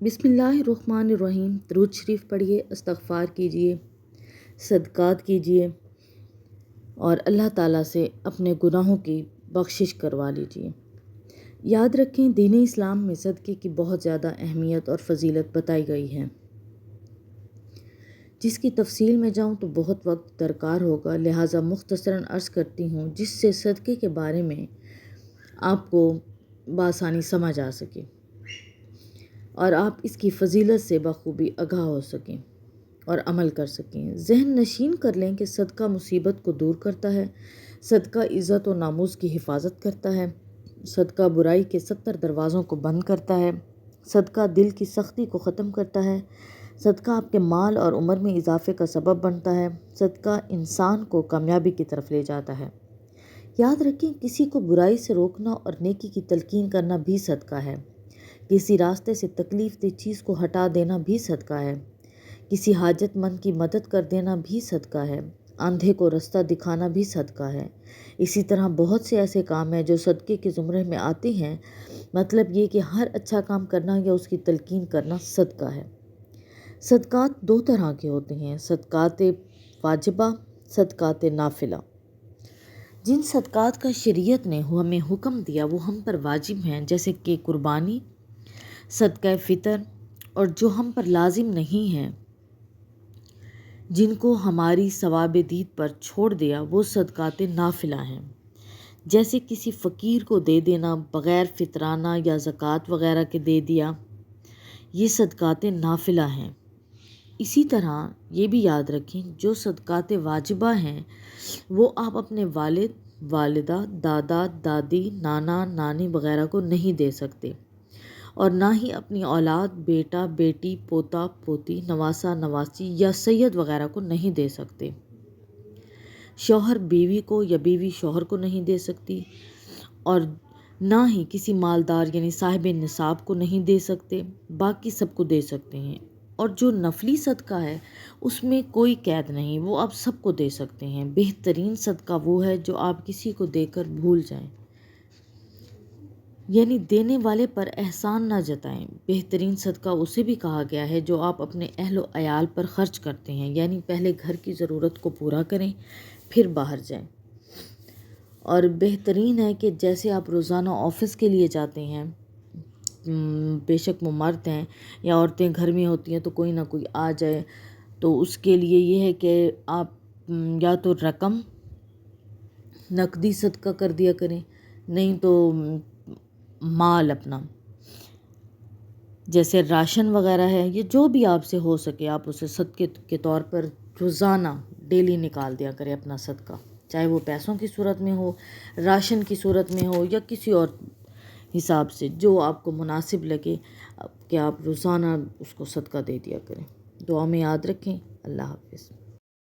بسم اللہ الرحمن الرحیم۔ درود شریف پڑھیے، استغفار کیجیے، صدقات کیجیے اور اللہ تعالیٰ سے اپنے گناہوں کی بخشش کروا لیجیے۔ یاد رکھیں، دین اسلام میں صدقے کی بہت زیادہ اہمیت اور فضیلت بتائی گئی ہے، جس کی تفصیل میں جاؤں تو بہت وقت درکار ہوگا، لہٰذا مختصراً عرض کرتی ہوں جس سے صدقے کے بارے میں آپ کو بآسانی سمجھ آ سکے اور آپ اس کی فضیلت سے بخوبی آگاہ ہو سکیں اور عمل کر سکیں۔ ذہن نشین کر لیں کہ صدقہ مصیبت کو دور کرتا ہے، صدقہ عزت و ناموس کی حفاظت کرتا ہے، صدقہ برائی کے 70 دروازوں کو بند کرتا ہے، صدقہ دل کی سختی کو ختم کرتا ہے، صدقہ آپ کے مال اور عمر میں اضافے کا سبب بنتا ہے، صدقہ انسان کو کامیابی کی طرف لے جاتا ہے۔ یاد رکھیں، کسی کو برائی سے روکنا اور نیکی کی تلقین کرنا بھی صدقہ ہے، کسی راستے سے تکلیف دہ چیز کو ہٹا دینا بھی صدقہ ہے، کسی حاجت مند کی مدد کر دینا بھی صدقہ ہے، اندھے کو رستہ دکھانا بھی صدقہ ہے۔ اسی طرح بہت سے ایسے کام ہیں جو صدقے کے زمرے میں آتے ہیں، مطلب یہ کہ ہر اچھا کام کرنا یا اس کی تلقین کرنا صدقہ ہے۔ صدقات 2 طرح کے ہوتے ہیں، صدقات واجبہ، صدقات نافلہ۔ جن صدقات کا شریعت نے ہمیں حکم دیا وہ ہم پر واجب ہیں، جیسے کہ قربانی، صدقہ فطر، اور جو ہم پر لازم نہیں ہیں، جن کو ہماری ثواب دید پر چھوڑ دیا، وہ صدقات نافلہ ہیں، جیسے کسی فقیر کو دے دینا، بغیر فطرانہ یا زکوٰۃ وغیرہ کے دے دیا، یہ صدقات نافلہ ہیں۔ اسی طرح یہ بھی یاد رکھیں، جو صدقات واجبہ ہیں وہ آپ اپنے والد، والدہ، دادا، دادی، نانا، نانی وغیرہ کو نہیں دے سکتے، اور نہ ہی اپنی اولاد، بیٹا، بیٹی، پوتا، پوتی، نواسہ، نواسی یا سید وغیرہ کو نہیں دے سکتے۔ شوہر بیوی کو یا بیوی شوہر کو نہیں دے سکتی، اور نہ ہی کسی مالدار یعنی صاحب نصاب کو نہیں دے سکتے، باقی سب کو دے سکتے ہیں۔ اور جو نفلی صدقہ ہے اس میں کوئی قید نہیں، وہ آپ سب کو دے سکتے ہیں۔ بہترین صدقہ وہ ہے جو آپ کسی کو دے کر بھول جائیں، یعنی دینے والے پر احسان نہ جتائیں۔ بہترین صدقہ اسے بھی کہا گیا ہے جو آپ اپنے اہل و عیال پر خرچ کرتے ہیں، یعنی پہلے گھر کی ضرورت کو پورا کریں پھر باہر جائیں۔ اور بہترین ہے کہ جیسے آپ روزانہ آفس کے لیے جاتے ہیں، بے شک وہ مرد ہیں یا عورتیں گھر میں ہوتی ہیں تو کوئی نہ کوئی آ جائے، تو اس کے لیے یہ ہے کہ آپ یا تو رقم نقدی صدقہ کر دیا کریں، نہیں تو مال اپنا، جیسے راشن وغیرہ ہے، یہ جو بھی آپ سے ہو سکے آپ اسے صدقے کے طور پر روزانہ ڈیلی نکال دیا کریں اپنا صدقہ، چاہے وہ پیسوں کی صورت میں ہو، راشن کی صورت میں ہو، یا کسی اور حساب سے جو آپ کو مناسب لگے کہ آپ روزانہ اس کو صدقہ دے دیا کریں۔ دعا میں یاد رکھیں۔ اللہ حافظ۔